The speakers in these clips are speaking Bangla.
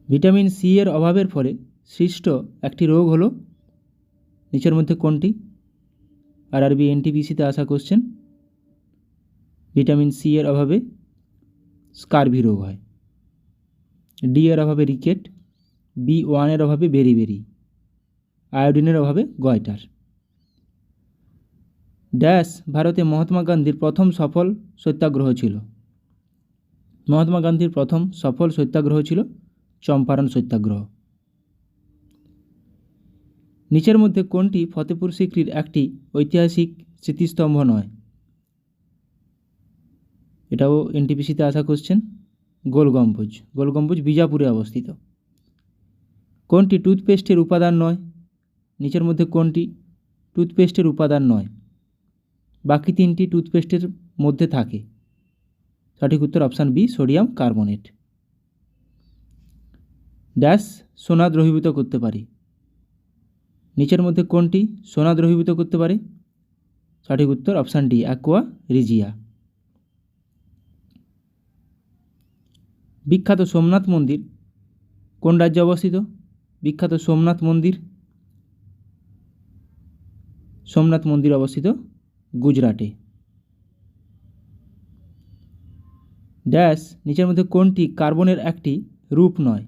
ভিটামিন সি এর অভাবের ফলে সৃষ্ট একটি রোগ হলো নিচের মধ্যে কোনটি? আরআরবি এনটিপিসিতে আসা কোশ্চেন। ভিটামিন সি এর অভাবে স্কারভি রোগ হয়। ডি এর অভাবে রিকেট, বি1 এর অভাবে বেরিবেরি, আয়োডিনের অভাবে গয়টার। ড্যাশ ভারতে মহাত্মা গান্ধীর প্রথম সফল সত্যাগ্রহ ছিল? মহাত্মা গান্ধীর প্রথম সফল সত্যাগ্রহ ছিল চম্পারণ সত্যাগ্রহ। নিচের মধ্যে কোনটি ফতেপুর সিক্রির একটি ঐতিহাসিক স্মৃতিস্তম্ভ নয়? এটাও এনটিপিসিতে আসা কোশ্চেন। গোল গম্বুজ। গোল গম্বুজ বিজাপুরে অবস্থিত। কোনটি টুথপেস্টের উপাদান নয়? নিচের মধ্যে কোনটি টুথপেস্টের উপাদান নয়? বাকি তিনটি টুথপেস্টের মধ্যে থাকে। সঠিক উত্তর option B, sodium carbonate. Dash সোনা দ্রবীভূত করতে পারে? নিচের মধ্যে কোনটি সোনা দ্রবীভূত করতে পারে? সঠিক উত্তর অপশান ডি, অ্যাকোয়া রিজিয়া। বিখ্যাত সোমনাথ মন্দির কোন রাজ্যে অবস্থিত? বিখ্যাত সোমনাথ মন্দির, সোমনাথ মন্দির অবস্থিত গুজরাটে। ড্যাশ নিচের মধ্যে কোনটি কার্বনের একটি রূপ নয়?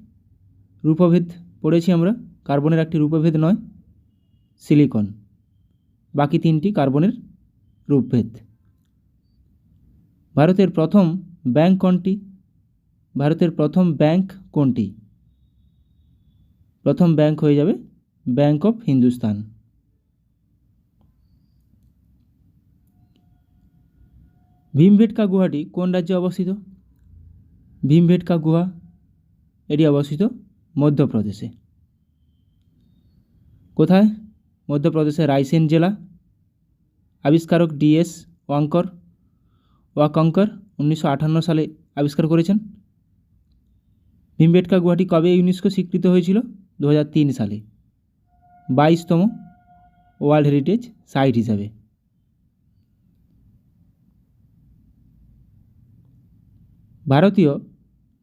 রূপভেদ পড়েছি আমরা, কার্বনের একটি রূপভেদ নয় সিলিকন। বাকি তিনটি কার্বনের রূপভেদ। ভারতের প্রথম ব্যাংক কোনটি? ভারতের প্রথম ব্যাংক কোনটি? প্রথম ব্যাংক হয়ে যাবে ব্যাংক অফ হিন্দুস্তান। ভীমবেটকা গুহাটি কোন রাজ্যে অবস্থিত? ভীমবেটকা গুহা এটি অবস্থিত মধ্যপ্রদেশে। কোথায়? মধ্যপ্রদেশের রায়সেন জেলা। আবিষ্কারক ডিএস ওয়াকঙ্কর 1958 সালে আবিষ্কার করেছেন। ভীমবেটকা গুহাটি কবে ইউনেস্কো স্বীকৃত হয়েছিল? 2003 সালে 22তম ওয়ার্ল্ড হেরিটেজ সাইট হিসাবে। ভারতীয়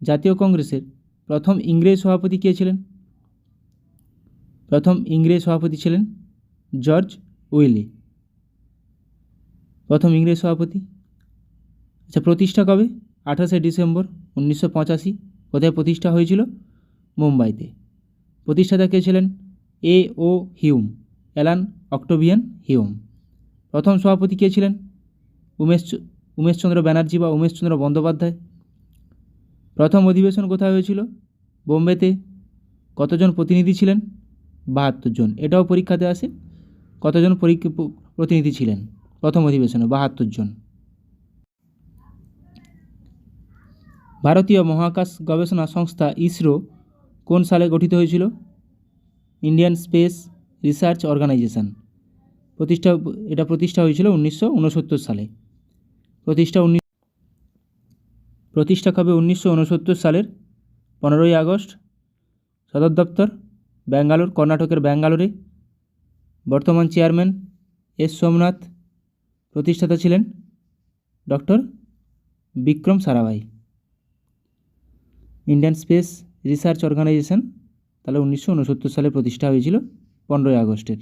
জাতীয় কংগ্রেসের প্রথম ইংরেজ সভাপতি কে ছিলেন? প্রথম ইংরেজ সভাপতি ছিলেন জর্জ উইলি। প্রথম ইংরেজ সভাপতি। আচ্ছা, প্রতিষ্ঠা কবে? 28শে ডিসেম্বর 1985। কোথায় প্রতিষ্ঠা হয়েছিল? মুম্বাইতে। প্রতিষ্ঠাতা কে ছিলেন? A.O. Hume, Alan Octavian Hume. প্রথম সভাপতি কে ছিলেন? উমেশচন্দ্র ব্যানার্জি বা উমেশচন্দ্র বন্দ্যোপাধ্যায়। প্রথম অধিবেশন কোথায় হয়েছিল? বোম্বেতে। কতজন প্রতিনিধি ছিলেন? 72 জন। এটাও পরীক্ষাতে আসে। কতজন প্রতিনিধি ছিলেন প্রথম অধিবেশনে? 72 জন। ভারতীয় মহাকাশ গবেষণা সংস্থা ইসরো কোন সালে গঠিত হয়েছিল? Indian Space Research Organisation. এটা প্রতিষ্ঠা হয়েছিল 1969 সালে। প্রতিষ্ঠা কবে? 1969 সালের 15ই আগস্ট। সদর দপ্তর ব্যাঙ্গালোর, কর্ণাটকের ব্যাঙ্গালোরে। বর্তমান চেয়ারম্যান এস সোমনাথ। প্রতিষ্ঠাতা ছিলেন doctor Vikram Sarabhai. Indian Space Research Organisation তাহলে 1969 সালে প্রতিষ্ঠা হয়েছিল 15ই আগস্টের।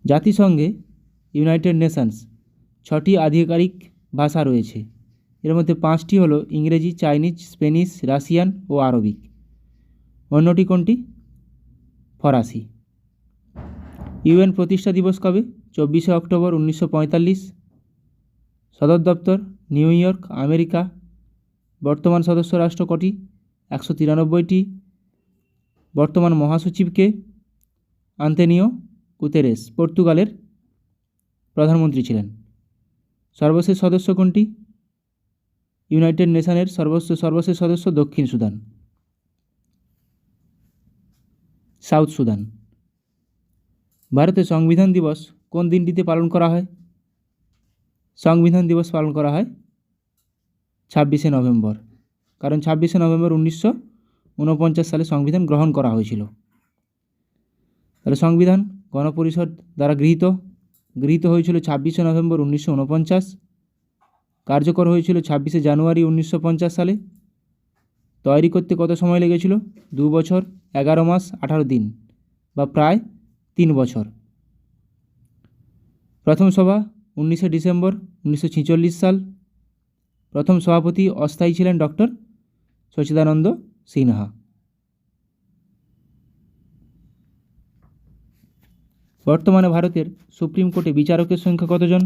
জাতিসংঘে ইউনাইটেড নেশনস 6টি আধিকারিক ভাষা রয়েছে। এর মধ্যে 5টি হলো ইংরেজি, চাইনিজ, স্পেনিশ, রাশিয়ান ও আরবিক। অন্যটি কোনটি? ফরাসি। ইউএন প্রতিষ্ঠা দিবস কবে? 24শে অক্টোবর 1945। সদর দপ্তর নিউ ইয়র্ক, আমেরিকা। বর্তমান সদস্য রাষ্ট্র কটি? 193টি। বর্তমান মহাসচিব কে? আন্তোনিও গুতেরেস, পর্তুগালের প্রধানমন্ত্রী ছিলেন। সর্বশেষ সদস্য কোনটি? ইউনাইটেড নেশনের সর্বশেষ সদস্য দক্ষিণ সুদান, সাউথ সুদান। ভারতের সংবিধান দিবস কোন দিনটিতে পালন করা হয়? সংবিধান দিবস পালন করা হয় 26শে নভেম্বর, কারণ 26শে নভেম্বর 1949 সালে সংবিধান গ্রহণ করা হয়েছিল। তাহলে সংবিধান গণপরিষদ দ্বারা গৃহীত হয়েছিল 26শে নভেম্বর 1949। কার্যকর হয়েছিল 26শে জানুয়ারি 1950 সালে। তৈরি করতে কত সময় লেগেছিল? 2 বছর, 11 মাস, 18 দিন বা প্রায় 3 বছর। প্রথম সভা 19শে ডিসেম্বর 1946 সাল। প্রথম সভাপতি অস্থায়ী ছিলেন ডক্টর সচিদানন্দ সিনহা। বর্তমানে ভারতের সুপ্রিম কোর্টে বিচারকের সংখ্যা কতজন?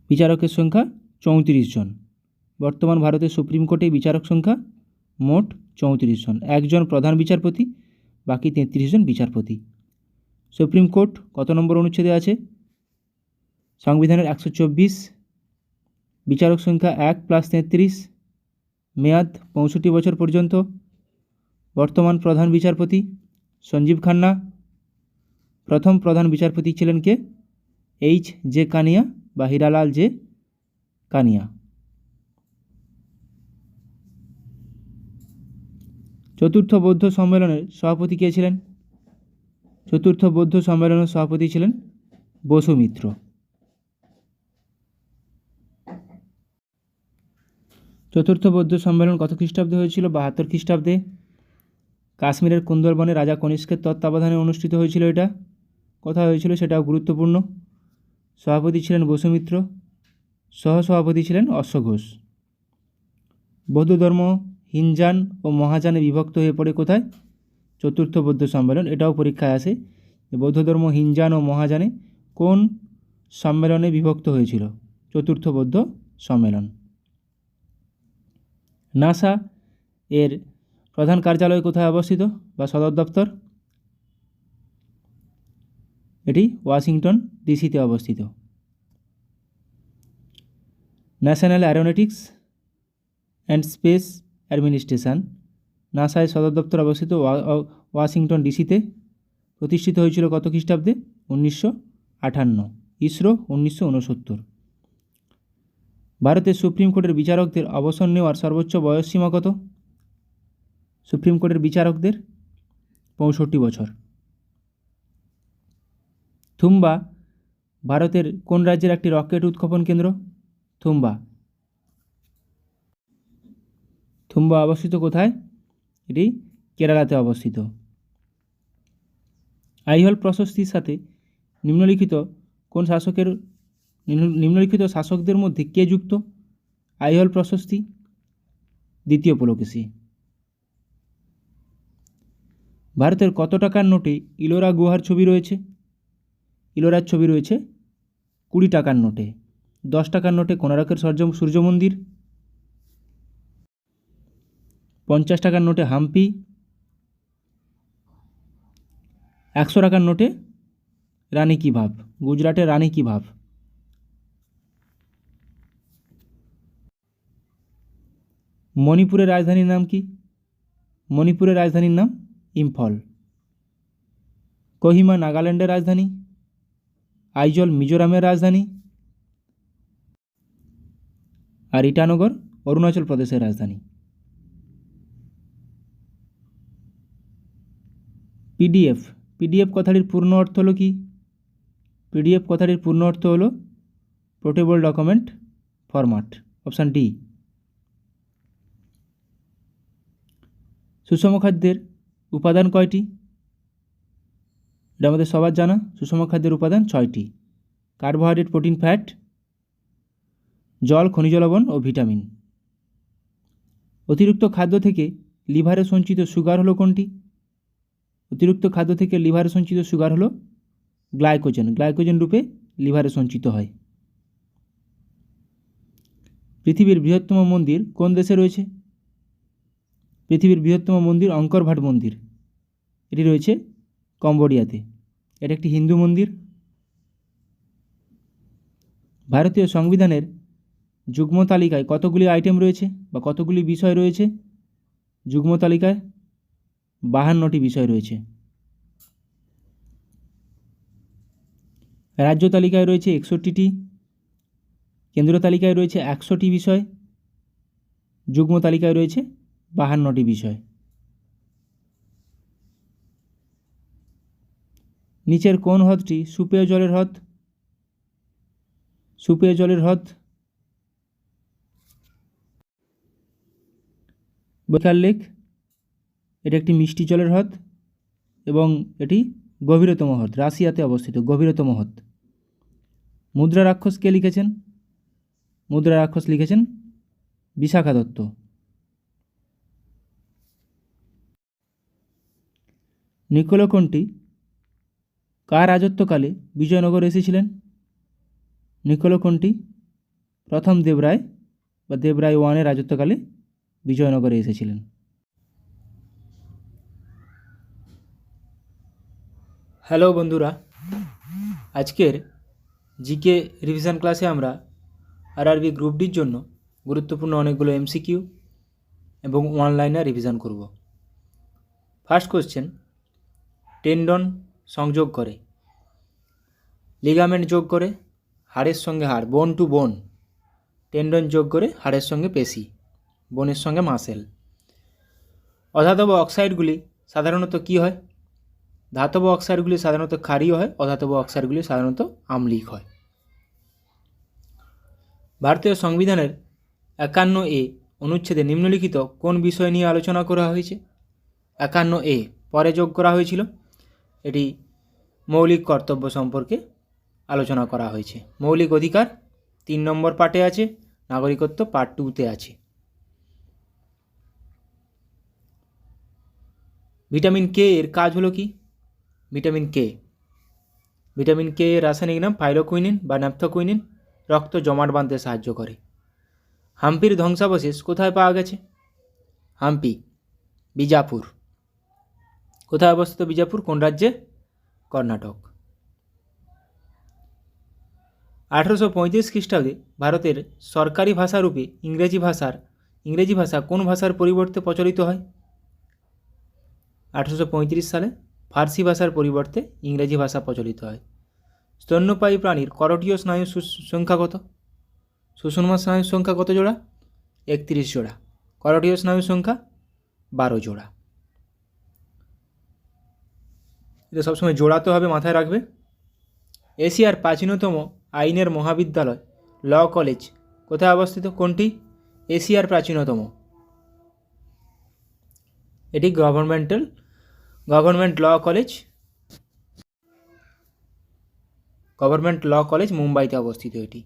বিচারকের সংখ্যা 34 জন। বর্তমান ভারতের সুপ্রিম কোর্টে বিচারক সংখ্যা মোট 34 জন। একজন প্রধান বিচারপতি, বাকি 33 জন বিচারপতি। সুপ্রিম কোর্ট কত নম্বর অনুচ্ছেদে আছে? সংবিধানের 124। বিচারক সংখ্যা 1 + 33। মেয়াদ 65 বছর পর্যন্ত। বর্তমান প্রধান বিচারপতি সঞ্জীব খান্না। প্রথম প্রধান বিচারপতি ছিলেন কে? H.J. কানিয়া বা হীরালাল জে কানিয়া। চতুর্থ বৌদ্ধ সম্মেলনের সভাপতি কে ছিলেন? চতুর্থ বৌদ্ধ সম্মেলনের সভাপতি ছিলেন বসু মিত্র। চতুর্থ বৌদ্ধ সম্মেলন কত খ্রিস্টাব্দে হয়েছিল? 72 খ্রিস্টাব্দে। কাশ্মীরের কুন্দরবনে রাজা কনিষ্কের তত্ত্বাবধানে অনুষ্ঠিত হয়েছিল এটা। কোথায় হয়েছিল সেটাও গুরুত্বপূর্ণ। সভাপতি ছিলেন বসুমিত্র, সহসভাপতি ছিলেন অশ্ব ঘোষ। বৌদ্ধ ধর্ম হিনজান ও মহাযানে বিভক্ত হয়ে পড়ে কোথায়? চতুর্থ বৌদ্ধ সম্মেলন। এটাও পরীক্ষায় আসে যে বৌদ্ধ ধর্ম হিনজান ও মহাযানে কোন সম্মেলনে বিভক্ত হয়েছিল? চতুর্থ বৌদ্ধ সম্মেলন। নাসা এর প্রধান কার্যালয় কোথায় অবস্থিত বা সদর দপ্তর? এটি ওয়াশিংটন ডিসিতে অবস্থিত। National Aeronautics and space administration, NASA এর সদর দপ্তর অবস্থিত ওয়াশিংটন ডিসিতে। প্রতিষ্ঠিত হয়েছিল কত খ্রিস্টাব্দে? 1958। ইসরো 1969। ভারতের সুপ্রিম কোর্টের বিচারকদের অবসর নেওয়ার সর্বোচ্চ বয়সসীমা কত? সুপ্রিম কোর্টের বিচারকদের 65 বছর। থুম্বা ভারতের কোন রাজ্যের একটি রকেট উৎক্ষেপণ কেন্দ্র? থুম্বা। থুম্বা অবস্থিত কোথায়? এটি কেরালাতে অবস্থিত। আইহোল প্রশস্তির সাথে নিম্নলিখিত শাসকদের মধ্যে কে যুক্ত? আইহোল প্রশস্তি দ্বিতীয় পুলকেশী। ভারতের কত টাকার নোটে ইলোরা গুহার ছবি রয়েছে? ইলোরার ছবি রয়েছে 20 টাকার নোটে। 10 টাকার নোটে কোণারকের সূর্য মন্দির। 50 টাকার নোটে হাম্পি। 100 টাকার নোটে রানী কি ভাভ, গুজরাটের রানী কি ভাভ। মণিপুরের রাজধানীর নাম কি? মণিপুরের রাজধানীর নাম ইম্ফল। কোহিমা নাগাল্যান্ডের রাজধানী। আইজল মিজোরামের রাজধানী। আর ইটানগর অরুণাচল প্রদেশের রাজধানী। পিডিএফ, পিডিএফ কথাটির পূর্ণ অর্থ হলো কি? পিডিএফ কথাটির পূর্ণ অর্থ হলো portable document format, option D. সুষম খাদ্যের উপাদান কয়টি? এটা আমাদের সবার জানা। সুষম খাদ্যের উপাদান 6টি। কার্বোহাইড্রেট, প্রোটিন, ফ্যাট, জল, খনিজ লবণ ও ভিটামিন। অতিরিক্ত খাদ্য থেকে লিভারে সঞ্চিত সুগার হলো কোনটি? অতিরিক্ত খাদ্য থেকে লিভারে সঞ্চিত সুগার হলো গ্লাইকোজেন। গ্লাইকোজেন রূপে লিভারে সঞ্চিত হয়। পৃথিবীর বৃহত্তম মন্দির কোন দেশে রয়েছে? পৃথিবীর বৃহত্তম মন্দির অঙ্কর ভাট মন্দির। এটি রয়েছে কম্বোডিয়াতে। এটা একটি হিন্দু মন্দির। ভারতীয় সংবিধানের যুগ্ম তালিকায় কতগুলি আইটেম রয়েছে বা কতগুলি বিষয় রয়েছে? যুগ্ম তালিকায় 52টি বিষয় রয়েছে। রাজ্য তালিকায় রয়েছে 61টি। কেন্দ্রীয় তালিকায় রয়েছে 100টি বিষয়। যুগ্ম তালিকায় রয়েছে 52টি বিষয়। নিচের কোন হ্রদটি সুপেয় জলের হ্রদ? সুপেয় জলের হ্রদ বৈকাল লেক এটি একটি মিষ্টি জলের হ্রদ এবং এটি গভীরতম হ্রদ, রাশিয়াতে অবস্থিত গভীরতম হ্রদ। মুদ্রা রাক্ষস কে লিখেছেন? মুদ্রা রাক্ষস লিখেছেন বিশাখা দত্ত। নিকোলো কোন্টি কার রাজত্বকালে বিজয়নগর এসেছিলেন? নিকোলো কোন্টি প্রথম দেবরায় বা দেবরায় ওয়ানের রাজত্বকালে বিজয়নগরে এসেছিলেন। হ্যালো বন্ধুরা, আজকের জিকে রিভিশন ক্লাসে আমরা আরআরবি গ্রুপ ডির জন্য গুরুত্বপূর্ণ অনেকগুলো এমসিকিউ এবং ওয়ান লাইনার রিভিশন করব। ফার্স্ট কোশ্চেন, টেন্ডন সংযোগ করে, লিগামেন্ট যোগ করে হাড়ের সঙ্গে হাড়, বোন টু বোন। টেন্ডন যোগ করে হাড়ের সঙ্গে পেশি, বোনের সঙ্গে মাসেল। অধাতব অক্সাইডগুলি সাধারণত কী হয়? ধাতব অক্সাইডগুলি সাধারণত ক্ষারীয় হয়, অধাতব অক্সাইডগুলি সাধারণত আম্লিক হয়। ভারতীয় সংবিধানের 51A অনুচ্ছেদে নিম্নলিখিত কোন বিষয় নিয়ে আলোচনা করা হয়েছে? 51A পরে যোগ করা হয়েছিল, এটি মৌলিক কর্তব্য সম্পর্কে আলোচনা করা হয়েছে। মৌলিক অধিকার 3 নম্বর পার্টে আছে, নাগরিকত্ব পার্ট 2তে আছে। ভিটামিন কে এর কাজ হলো কি? ভিটামিন কে এর রাসায়নিক নাম ফাইলোকুইনিন বা ন্যাপথোকুইনিন, রক্ত জমাট বাঁধতে সাহায্য করে। হাম্পির ধ্বংসাবশেষ কোথায় পাওয়া গেছে? হাম্পি বিজাপুর। কোথায় অবস্থিত বিজাপুর? কোন রাজ্যে? কর্ণাটক। 1835 খ্রিস্টাব্দে ভারতের সরকারি ভাষারূপে ইংরেজি ভাষা কোন ভাষার পরিবর্তে প্রচলিত হয়? 1835 সালে ফার্সি ভাষার পরিবর্তে ইংরেজি ভাষা প্রচলিত হয়। স্তন্যপায়ী প্রাণীর করটীয় স্নায়ুর সংখ্যা কত? সুষুম্না স্নায়ুর সংখ্যা কত জোড়া? 31 জোড়া। করটীয় স্নায়ুর সংখ্যা 12 জোড়া। এটা সবসময় জোড়াতে হবে, মাথায় রাখবে। এশিয়ার প্রাচীনতম আইনের মহাবিদ্যালয় ল কলেজ কোথায় অবস্থিত? কোনটি? এশিয়ার প্রাচীনতম, এটি গভর্নমেন্ট ল কলেজ মুম্বাইতে অবস্থিত। এটি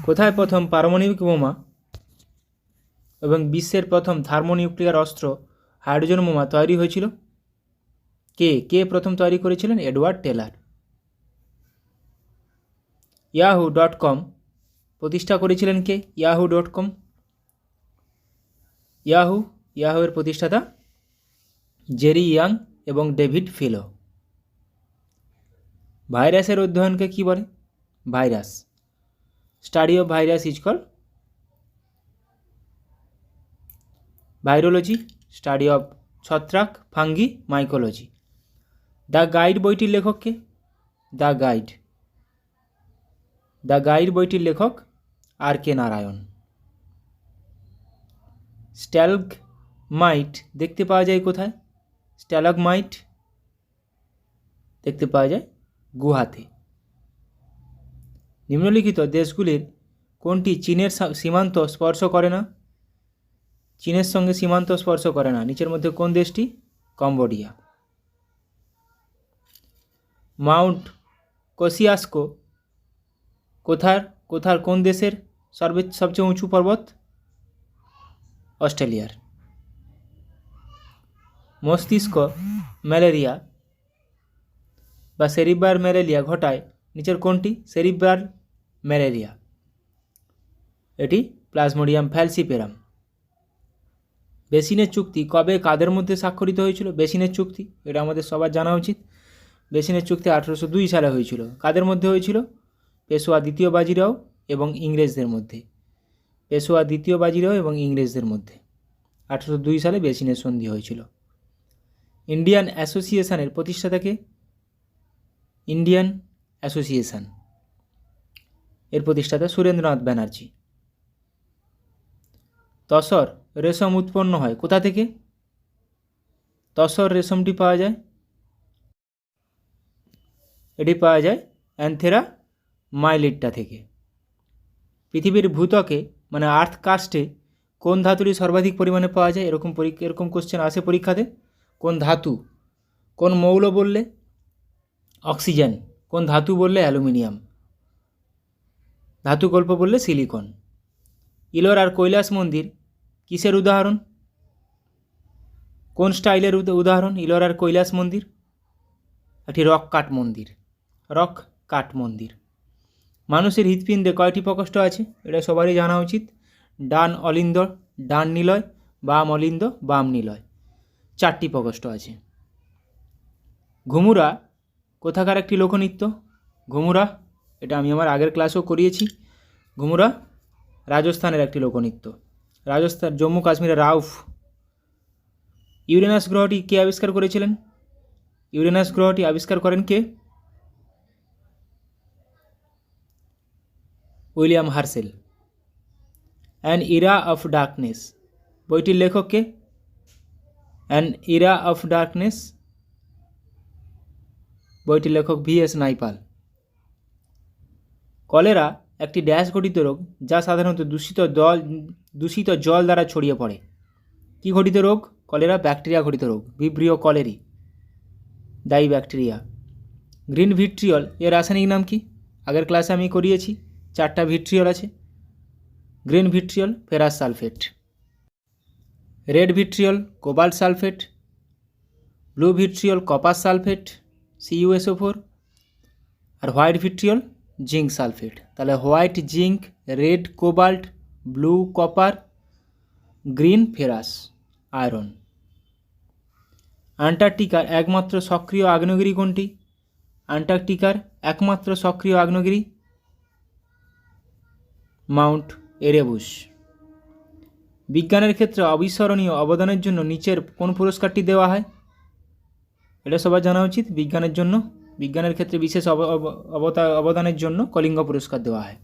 কোথায় প্রথম পারমাণবিক বোমা এবং বিশ্বের প্রথম থার্মোনিউক্লিয়ার অস্ত্র হাইড্রোজেন বোমা তৈরি হয়েছিল? কে প্রথম তৈরি করেছিলেন? Edward teller. yahoo.com প্রতিষ্ঠা করেছিলেন কে? yahoo.com এর প্রতিষ্ঠাতা জেরি ইয়াং এবং ডেভিড ফিলো। ভাইরাসের অধ্যয়নকে কি বলে? Virus, study of virus is called virology, study of ছত্রাক, ফাঙ্গি, মাইকোলজি। দ্য গাইড বইটির লেখক কে? দ্য গাইড বইটির লেখক R.K. নারায়ণ। স্ট্যালগমাইট দেখতে পাওয়া যায় কোথায়? স্ট্যালগমাইট দেখতে পাওয়া যায় গুহাতে। নিম্নলিখিত দেশগুলির কোনটি চীনের সীমান্ত স্পর্শ করে না? চীনের সঙ্গে সীমান্ত স্পর্শ করে না। নিচের মধ্যে কোন দেশটি? কম্বোডিয়া। মাউন্ট কোসিয়াস্কো কোন দেশের সবচেয়ে উঁচু পর্বত? অস্ট্রেলিয়ার। মস্তিষ্ক ম্যালেরিয়া বা সেরিব্রাল ম্যালেরিয়া ঘটায় নিচের কোনটি? সেরিব্রাল ম্যালেরিয়া, এটি প্লাজমোডিয়াম ফ্যালসিপেরাম। বেসিনের চুক্তি কবে কাদের মধ্যে স্বাক্ষরিত হয়েছিল? বেসিনের চুক্তি, এটা আমাদের সবার জানা উচিত। বেসিনের চুক্তি 1802 সালে হয়েছিল। কাদের মধ্যে হয়েছিল? পেশোয়া দ্বিতীয় বাজিরাও এবং ইংরেজদের মধ্যে। 1802 সালে বেসিনের সন্ধি হয়েছিল। ইন্ডিয়ান অ্যাসোসিয়েশনের প্রতিষ্ঠাতাকে? ইন্ডিয়ান অ্যাসোসিয়েশন এর প্রতিষ্ঠাতা সুরেন্দ্রনাথ ব্যানার্জি। তসর রেশম উৎপন্ন হয় কোথা থেকে? তসর রেশমটি পাওয়া যায়, এটি পাওয়া যায় অ্যান্থেরা মাইলিট্টা থেকে। পৃথিবীর ভূত্বকে মানে আর্থ কাস্টে কোন ধাতুটি সর্বাধিক পরিমাণে পাওয়া যায়? এরকম কোশ্চেন আসে পরীক্ষাতে। কোন ধাতু? কোন মৌল বললে অক্সিজেন, কোন ধাতু বললে অ্যালুমিনিয়াম, ধাতু গল্প বললে সিলিকন। ইলোর আর কৈলাস মন্দির কিসের উদাহরণ? কোন স্টাইলের উদাহরণ ইলোর আর কৈলাস মন্দির? একটি রক কাট মন্দির, রক কাট মন্দির। মানুষের হৃৎপিণ্ডে কয়টি প্রকোষ্ঠ আছে? এটা সবারই জানা উচিত। ডান অলিন্দ, ডান নিলয়, বাম অলিন্দ, বাম নিলয়, 4টি প্রকোষ্ঠ আছে। ঘুমুরা কোথাকার একটি লোকনৃত্য? ঘুমুরা, এটা আমি আমার আগের ক্লাসেও করিয়েছি। ঘুমুরা রাজস্থানের একটি লোকনৃত্য। রাজস্থান, জম্মু কাশ্মীরের রাউফ। ইউরেনাস গ্রহটি কে আবিষ্কার করেছিলেন? ইউরেনাস গ্রহটি আবিষ্কার করেন কে? William Herschel. An era of darkness বইটির লেখক কে? অ্যান ইরা অফ ডার্কনেস বইটির লেখক VS নাইপাল। কলেরা একটি ড্যাশ ঘটিত রোগ যা সাধারণত দূষিত জল দ্বারা ছড়িয়ে পড়ে। কি ঘটিত রোগ? কলেরা ব্যাকটেরিয়া ঘটিত রোগ, ভিব্রিও কলেরি, দায়ী ব্যাকটেরিয়া। গ্রিন ভিট্রিয়ল এর রাসায়নিক নাম কি? আগের ক্লাসে আমি করিয়েছি, 4টা ভিট্রিয়ল আছে। Green vitriol ferrous sulphate, red vitriol cobalt sulphate, blue vitriol copper sulphate CuSO4, আর হোয়াইট ভিট্রিয়ল জিঙ্ক সালফেট। তাহলে white zinc, red cobalt, blue copper, green ferrous iron. আন্টার্কটিকার একমাত্র সক্রিয় আগ্নেয়গিরি কোনটি? আন্টার্কটিকার একমাত্র সক্রিয় আগ্নেয়গিরি মাউন্ট এরেবুস। বিজ্ঞানের ক্ষেত্রে অবিস্মরণীয় অবদানের জন্য নিচের কোন পুরস্কারটি দেওয়া হয়? এটা সবার জানা উচিত। বিজ্ঞানের ক্ষেত্রে বিশেষ অবদানের জন্য কলিঙ্গ পুরস্কার দেওয়া হয়।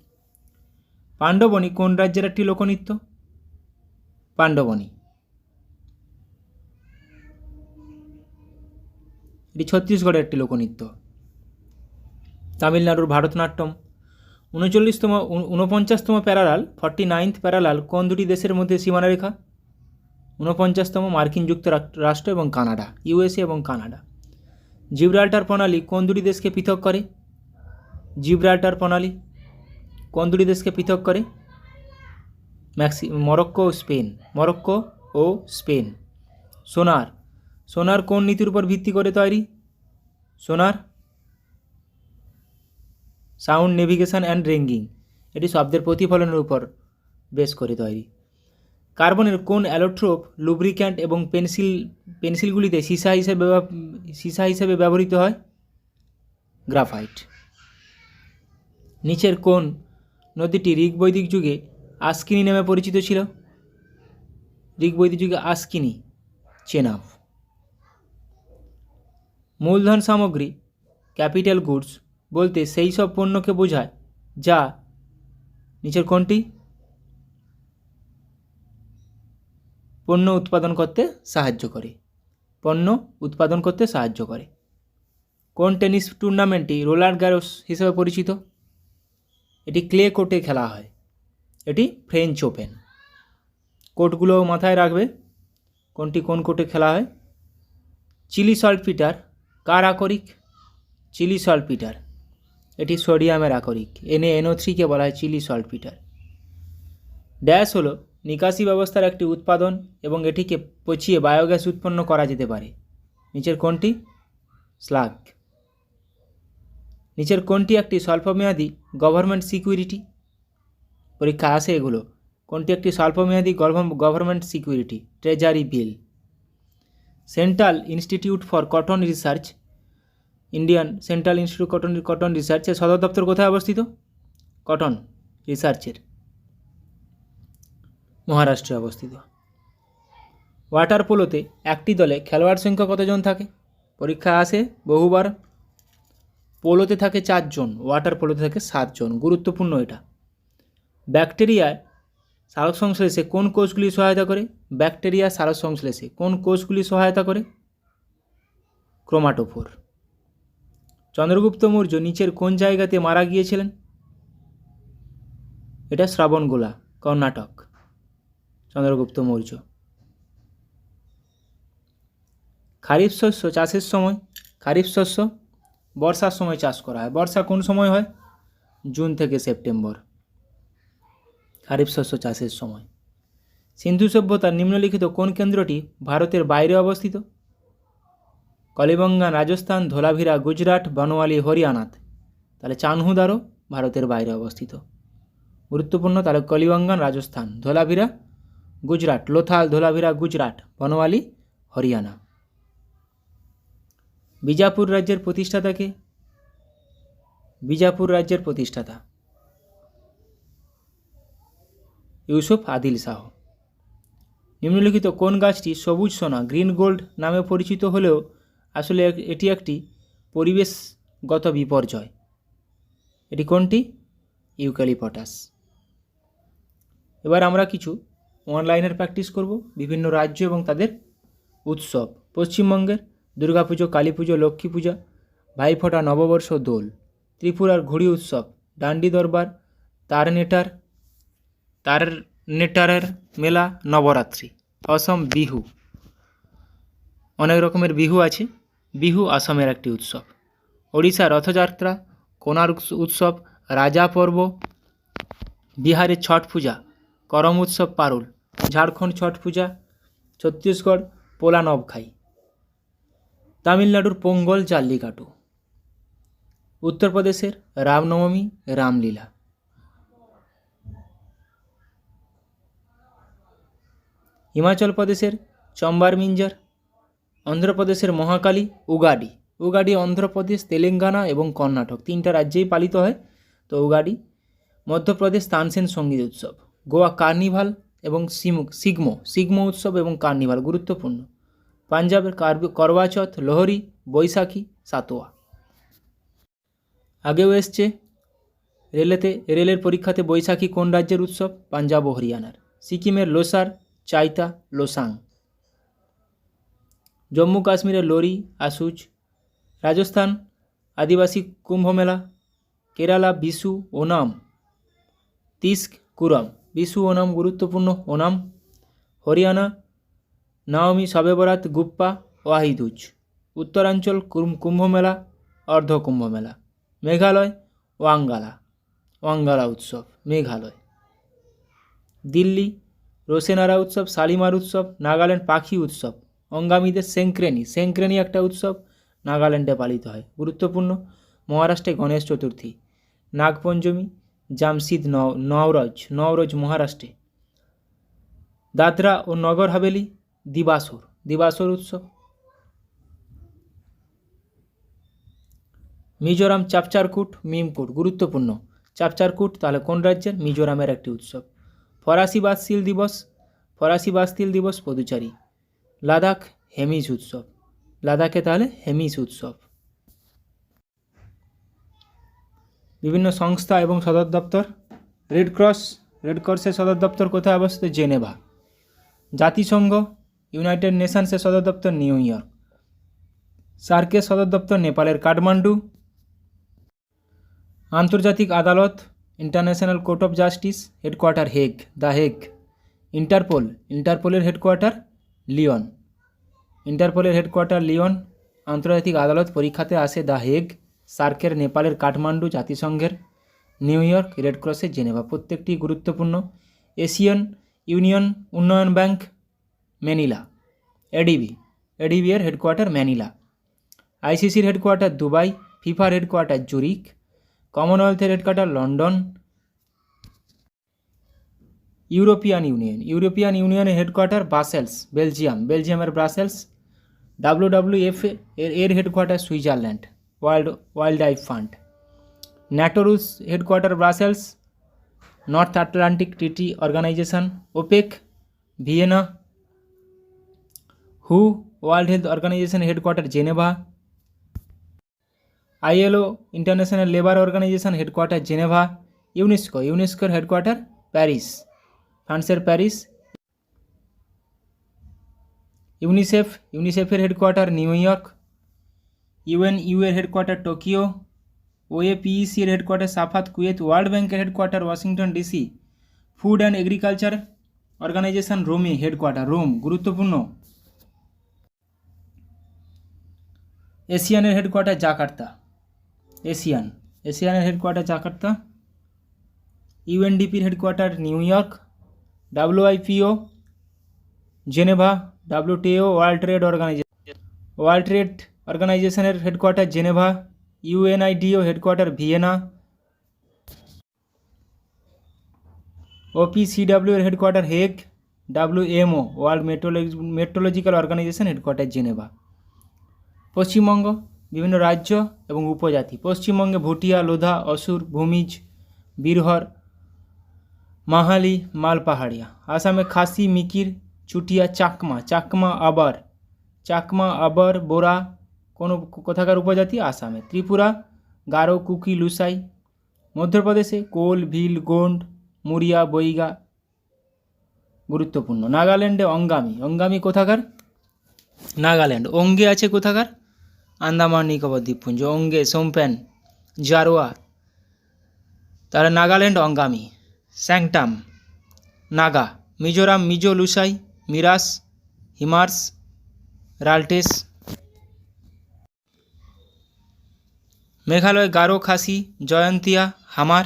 পাণ্ডবনী কোন রাজ্যের একটি লোকনৃত্য? পাণ্ডবনী এটি ছত্তিশগড়ের একটি লোকনৃত্য। তামিলনাড়ুর ভারতনাট্যম। 49তম প্যারালাল 49th প্যারালাল কোন দুটি দেশের মধ্যে সীমানারেখা? 49তম মার্কিন যুক্তরাষ্ট্র এবং কানাডা, USA এবং কানাডা। জিব্রাল্টার প্রণালী কোন দুটি দেশকে পৃথক করে? জিব্রাল্টার প্রণালী কোন দুটি দেশকে পৃথক করে? মরক্কো ও স্পেন। সোনার কোন নীতির উপর ভিত্তি করে তৈরি? সোনার সাউন্ড, নেভিগেশন অ্যান্ড রিঙ্গিং, এটি শব্দের প্রতিফলনের উপর বেস করে তৈরি। কার্বনের কোন অ্যালোট্রোপ লুব্রিক্যান্ট এবং পেন্সিলগুলিতে সীসা হিসেবে ব্যবহৃত হয়? গ্রাফাইট। নিচের কোন নদীটি ঋগ্বৈদিক যুগে আস্কিনি নামে পরিচিত ছিল? ঋগ্বৈদিক যুগে আস্কিনি, চেনাব। মূলধন সামগ্রী ক্যাপিটাল গুডস বলতে সেই সব পণ্যকে বোঝায় যা নিচের কোনটি পণ্য উৎপাদন করতে সাহায্য করে? কোন টেনিস টুর্নামেন্টটি রোলার গ্যারোস হিসেবে পরিচিত? এটি ক্লে কোর্টে খেলা হয়, এটি ফ্রেঞ্চ ওপেন। কোর্টগুলো মাথায় রাখবে কোনটি কোন কোর্টে খেলা হয়। চিলি সল্টপিটার কার আকরিক? চিলি সল্টপিটার এটি সোডিয়ামের আকরিক, NaNO3কে বলা হয় চিলি সল্টপিটার। ড্যাশ হলো নিকাশি ব্যবস্থার একটি উৎপাদন এবং এটিকে পচিয়ে বায়োগ্যাস উৎপন্ন করা যেতে পারে। নিচের কোনটি? স্লাগ। নিচের কোনটি একটি স্বল্পমেয়াদী গভর্নমেন্ট সিকিউরিটি? পরীক্ষা আসে এগুলো। কোনটি একটি স্বল্পমেয়াদী government security? Treasury bill. Central institute for cotton research, Indian central institute cotton রিসার্চের সদর দপ্তর কোথায় অবস্থিত? কটন রিসার্চের মহারাষ্ট্রে অবস্থিত। ওয়াটার পোলোতে একটি দলে খেলোয়াড় সংখ্যা কতজন থাকে? পরীক্ষা আসে বহুবার। পোলোতে থাকে 4 জন, ওয়াটার পোলোতে থাকে 7 জন। গুরুত্বপূর্ণ এটা। ব্যাকটেরিয়ায় সালোক সংশ্লেষে কোন কোষগুলি সহায়তা করে? ব্যাকটেরিয়া সালোক সংশ্লেষে কোন কোষগুলি সহায়তা করে? ক্রোমাটোফোর। চন্দ্রগুপ্ত মৌর্য নিচের কোন জায়গাতে মারা গিয়েছিলেন? এটা শ্রাবণগোলা, কর্ণাটক। চন্দ্রগুপ্ত মৌর্য। খারিফ শস্য চাষের সময়, খারিফ শস্য বর্ষার সময় চাষ করা হয়। বর্ষা কোন সময় হয়? জুন থেকে সেপ্টেম্বর, খারিফ শস্য চাষের সময়। সিন্ধু সভ্যতার নিম্নলিখিত কোন কেন্দ্রটি ভারতের বাইরে অবস্থিত? কলিবঙ্গান রাজস্থান, ধোলাভিরা গুজরাট, বনওয়ালি হরিয়ানাত। তাহলে চানহুদারও ভারতের বাইরে অবস্থিত। গুরুত্বপূর্ণ, তাহলে কলিবঙ্গান রাজস্থান, ধোলাভিরা গুজরাট, লোথাল ধোলাভিরা গুজরাট, বনওয়ালি হরিয়ানা। বিজাপুর রাজ্যের প্রতিষ্ঠাতাকে? বিজাপুর রাজ্যের প্রতিষ্ঠাতা ইউসুফ আদিল শাহ। নিম্নলিখিত কোন গাছটি সবুজ সোনা গ্রিন গোল্ড নামে পরিচিত হলেও আসলে এটি একটি পরিবেশগত বিপর্যয়? এটি কোনটি? ইউক্যালিপটাস। এবার আমরা কিছু অনলাইনের প্র্যাকটিস করব। বিভিন্ন রাজ্য এবং তাদের উৎসব। পশ্চিমবঙ্গের দুর্গাপুজো, কালী পুজো, লক্ষ্মী পূজা, ভাইফোঁটা, নববর্ষ, দোল। ত্রিপুরার ঘুড়ি উৎসব, ডান্ডি দরবার, তারনেটারের মেলা, নবরাত্রি। অসম বিহু, অনেক রকমের বিহু আছে, বিহু আসামের একটি উৎসব। ওড়িশা রথযাত্রা, কোণার্ক উৎসব, রাজা পর্ব। বিহারের ছট পূজা, করম উৎসব, পারুল। ঝাড়খণ্ড ছট পূজা, ছত্তিশগড় পোলা নবখাই। তামিলনাড়ুর পোঙ্গল, জাল্লিকাটু। উত্তরপ্রদেশের রামনবমী, রামলীলা। হিমাচল প্রদেশের চম্বার মিঞ্জার। অন্ধ্রপ্রদেশের মহাকালী, উগাডি। উগাডি অন্ধ্রপ্রদেশ, তেলেঙ্গানা এবং কর্ণাটক তিনটা রাজ্যেই পালিত হয়, তো উগাডি। মধ্যপ্রদেশ তানসেন সঙ্গীত উৎসব। গোয়া কার্নিভাল এবং সিগমো উৎসব এবং কার্নিভাল গুরুত্বপূর্ণ। পাঞ্জাবের করওয়া চৌথ, লোহরি, বৈশাখী, সাতোয়া। আগেও এসছে রেলের পরীক্ষাতে বৈশাখী কোন রাজ্যের উৎসব? পাঞ্জাব ও হরিয়ানার। সিকিমের লোসার, চাইতা, লোসাং। জম্মু কাশ্মীরের লোরি, আসুজ। রাজস্থান আদিবাসী কুম্ভ মেলা। কেরালা বিশু, ওনাম, তিস্ক, কুরম। বিশু ওনাম গুরুত্বপূর্ণ, ওনাম। হরিয়ানা নবমী, শবে বরাত, গুপ্পা, ওয়াহিদুজ। উত্তরাঞ্চল কুম্ভ মেলা, অর্ধ কুম্ভ মেলা। মেঘালয় ওয়াঙ্গালা উৎসব, মেঘালয়। দিল্লি রোশেনারা উৎসব, শালিমার উৎসব। নাগাল্যান্ড পাখি উৎসব, অঙ্গামীদের সেঙ্ক্রেনি একটা উৎসব, নাগাল্যান্ডে পালিত হয়, গুরুত্বপূর্ণ। মহারাষ্ট্রে গণেশ চতুর্থী। নাগপঞ্চমী, জামশিদ নওরোজ মহারাষ্ট্রে। দাদরা ও নগর হাভেলি দিবাসর উৎসব। মিজোরাম চাপচারকুট, মিমকুট গুরুত্বপূর্ণ। চাপচারকুট তাহলে কোন রাজ্যের? মিজোরামের একটি উৎসব। ফরাসি বাস্তিল দিবস পদুচারী। লাদাখ হেমিস উৎসব, লাদাখে তাহলে হেমিস উৎসব। বিভিন্ন সংস্থা এবং সদর দপ্তর। রেডক্রসের সদর দপ্তর কোথায় অবস্থিত? জেনেভা। জাতিসংঘ ইউনাইটেড নেশনসের সদর দপ্তর নিউ ইয়র্ক। সার্কের সদর দপ্তর নেপালের কাঠমান্ডু। আন্তর্জাতিক আদালত International Court of Justice headquarter the Hague. ইন্টারপোলের হেডকোয়ার্টার লিওন। আন্তর্জাতিক আদালত পরীক্ষাতে আসে দ্য হেগ। সার্কের নেপালের কাঠমান্ডু, জাতিসংঘের নিউ ইয়র্ক, রেডক্রসের জেনেভা, প্রত্যেকটি গুরুত্বপূর্ণ। এশিয়ান ইউনিয়ন উন্নয়ন ব্যাংক ম্যানিলা। এডিবি এর হেডকোয়ার্টার ম্যানিলা। আইসিসির হেডকোয়ার্টার দুবাই। ফিফার হেডকোয়ার্টার জুরিক। কমনওয়েলথের হেডকোয়ার্টার লন্ডন। ইউরোপিয়ান ইউনিয়নের হেডকোয়ার্টার ব্রাসেলস, বেলজিয়ামের ব্রাসেলস। WWF এর headquarter Switzerland, wild life fund. ন্যাটোর headquarter Brussels. North Atlantic Treaty Organisation, OPEC, Vienna. হু World Health Organisation headquarter Geneva. ILO International Labour Organisation headquarter Geneva. ইউনেস্কোর হেডকোয়ার্টার প্যারিস, ফ্রান্সের প্যারিস। ইউনিসেফের হেডকোয়ার্টার নিউ ইয়র্ক। UNU এর হেডকোয়ার্টার টোকিও। OAPEC এর হেডকোয়ার্টার সাফাত, কুয়েত। ওয়ার্ল্ড ব্যাংকের headquarter Washington DC। Food and agriculture organisation রোমে হেডকোয়ার্টার, রোম গুরুত্বপূর্ণ। এশিয়ানের হেডকোয়ার্টার জাকার্তা, এশিয়ানের হেডকোয়ার্টার জাকার্তা। ইউএনডিপির headquarter New York. W I P O Geneva. WTO World Trade অর্গানাইজেশনের headquarter Geneva. UNIDO headquarter Vienna. OPCW এর headquarter Hague. WMO World Meteorological Organisation headquarter Geneva. Paschimbanga বিভিন্ন রাজ্য এবং উপজাতি। পশ্চিমবঙ্গে ভুটিয়া, লোধা, অসুর, ভূমিজ, বীরহর, মাহালি, মালপাহাড়িয়া। আসামে খাসি, মিকির, চুটিয়া, চাকমা আবার বোরা কোথাকার উপজাতি? আসামে। ত্রিপুরা গারো, কুকি, লুসাই। মধ্যপ্রদেশে কোল, ভিল, গোন্ড, মুরিয়া, বৈগা গুরুত্বপূর্ণ। নাগাল্যান্ডে অঙ্গামি কোথাকার? নাগাল্যান্ড। ওঙ্গে আছে কোথাকার? আন্দামান নিকোবর দ্বীপপুঞ্জ। ওঙ্গে, সোমপেন, জারোয়া, তাহলে নাগাল্যান্ড অঙ্গামি। স্যাংটাম নাগা। মিজোরাম মিজো, লুসাই, মিরাস, হিমার্স, রাল্টেস। মেঘালয় গারো, খাসি, জয়ন্তিয়া, হামার।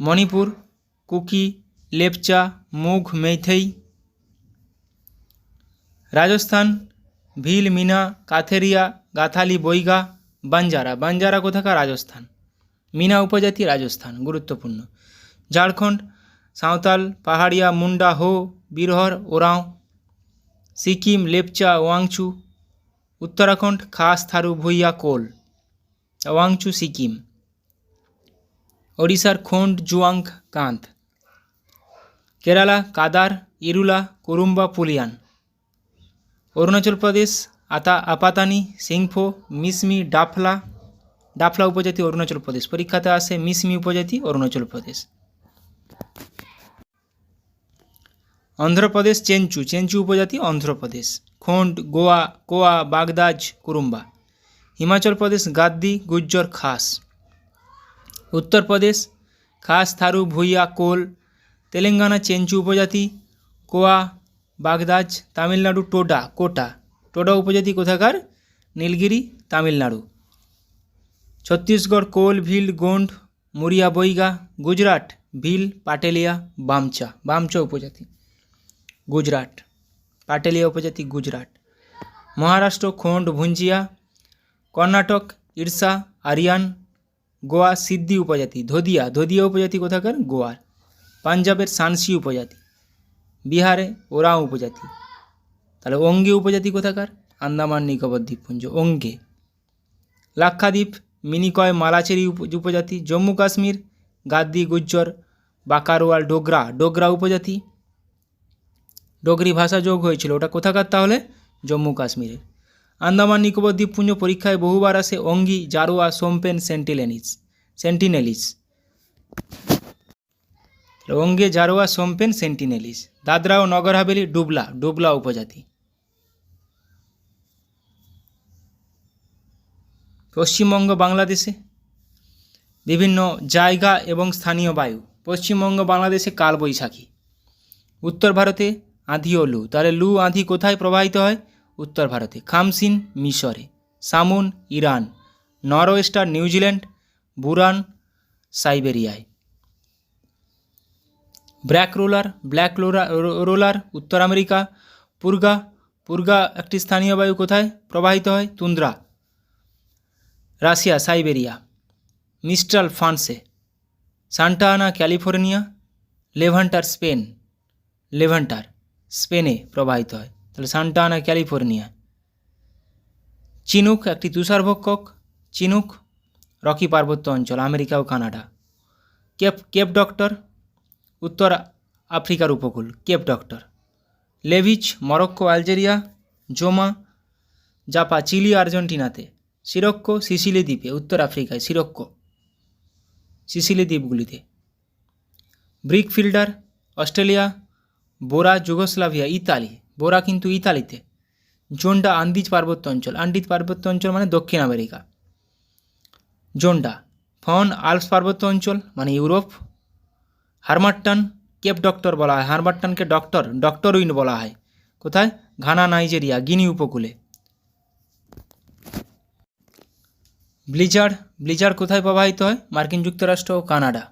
মণিপুর কুকি, লেপচা, মুঘ, মেইথেই। রাজস্থান ভিল, মিনা, কাথেরিয়া, গাথালি, বৈগা, বাঞ্জারা কোথাকার? রাজস্থান। মিনা উপজাতি রাজস্থান গুরুত্বপূর্ণ। ঝাড়খণ্ড সাঁওতাল, পাহাড়িয়া, মুন্ডা, হো, বীরহর, ওরাঁও। সিকিম লেপচা, ওয়াংচু। উত্তরাখণ্ড খাস, থারু, ভুইয়া, কোল, ওয়াংচু, সিকিম। ওড়িশার খোন্ড, জুয়াং, কান্ত। কেরালা কাদার, ইরুলা, কুরুম্বা, পুলিয়ান। অরুণাচল প্রদেশ আপাতানি, সিংফো, মিসমি, ডাফলা উপজাতি অরুণাচল প্রদেশ। পরীক্ষাতে আসে মিসমি উপজাতি অরুণাচল প্রদেশ। অন্ধ্রপ্রদেশ চেঞ্চু উপজাতি অন্ধ্রপ্রদেশ। খোন্ড, গোয়া, কোয়া, বাগদাজ, কুরুম্বা। হিমাচল প্রদেশ গাদ্দি, গুজ্জর, খাস। উত্তরপ্রদেশ খাস, থারু, ভুইয়া, কোল। তেলেঙ্গানা চেঞ্চু উপজাতি, কোয়া, বাগদাজ। তামিলনাড়ু টোডা উপজাতি কোথাকার? নীলগিরি, তামিলনাড়ু। ছত্তিশগড় কোল, ভিল, গোন্ড, মুরিয়া, বৈগা। গুজরাট ভিল, পাটেলিয়া, বামচা উপজাতি গুজরাট। পাটেলিয়া উপজাতি গুজরাট। মহারাষ্ট্র খোন্ড, ভুঞ্জিয়া। কর্ণাটক ইরসা, আরিয়ান। গোয়া সিদ্ধি উপজাতি, ধোদিয়া উপজাতি কোথাকার? গোয়ার। পাঞ্জাবের সানসি উপজাতি। বিহারে ওরাও উপজাতি। তাহলে ওঙ্গে উপজাতি কোথাকার? আন্দামান নিকোবর দ্বীপপুঞ্জ, ওঙ্গে। লাক্ষাদ্বীপ মিনিকয়, মালাচেরি উপজাতি। জম্মু কাশ্মীর গাদ্দি, গুজ্জর, বাকারওয়াল, ডোগরা উপজাতি। ডোগরি ভাষা যোগ হয়েছিল, ওটা কোথাকার তাহলে? জম্মু কাশ্মীরের। আন্দামান নিকোবর দ্বীপপুঞ্জ পরীক্ষায় বহুবার আসে অঙ্গি, জারোয়া, সোমপেন, সেন্টিনেলিস। ওঙ্গে, জারোয়া, সোমপেন, সেন্টিনেলিস। দাদরা ও নগর হাভেলি ডুবলা উপজাতি। পশ্চিমবঙ্গ বাংলাদেশে বিভিন্ন জায়গা এবং স্থানীয় বায়ু। পশ্চিমবঙ্গ বাংলাদেশে কালবৈশাখী। উত্তর ভারতে আঁধি ও লু। তাহলে লু আঁধি কোথায় প্রবাহিত হয়? উত্তর ভারতে। খামসিন মিশরে। সামুন ইরান। নরওয়েস্টার নিউজিল্যান্ড। বুরান সাইবেরিয়ায়। ব্ল্যাক রোলার উত্তর আমেরিকা। পুরগা একটি স্থানীয় বায়ু কোথায় প্রবাহিত হয়? Tundra Russia, Siberia. মিস্ট্রাল ফ্রান্সে। সান্টা আনা ক্যালিফোর্নিয়া। লেভান্টার স্পেনে প্রবাহিত হয়। তাহলে সান্টা আনা ক্যালিফোর্নিয়া। চিনুক একটি তুষারভক্ষক। চিনুক রকি পার্বত্য অঞ্চল, আমেরিকা ও কানাডা। কেপ ডক্টর উত্তর আফ্রিকার উপকূল, Cape Doctor. Leveche Morocco, Algeria. জোমা জাপা, চিলি, আর্জেন্টিনাতে। সিরক্কো সিসিলি দ্বীপে, উত্তর আফ্রিকায়। সিসিলি দ্বীপগুলিতে। Brick fielder Australia. Bora Yugoslavia, Italy. Bora কিন্তু ইতালিতে। জোন্ডা আন্দিজ পার্বত্য অঞ্চল মানে দক্ষিণ আমেরিকা। জোন্ডা। ফন আল্পস পার্বত্য অঞ্চল মানে ইউরোপ। হারমাট্টান কেপ ডক্টর বলা হয়, হারবার্টনকে ডক্টরউইন বলা হয়। কোথায়? ঘানা, নাইজেরিয়া, গিনি উপকূলে। ব্লিজার্ড কোথায় প্রবাহিত হয়? মার্কিন যুক্তরাষ্ট্র ও কানাডা।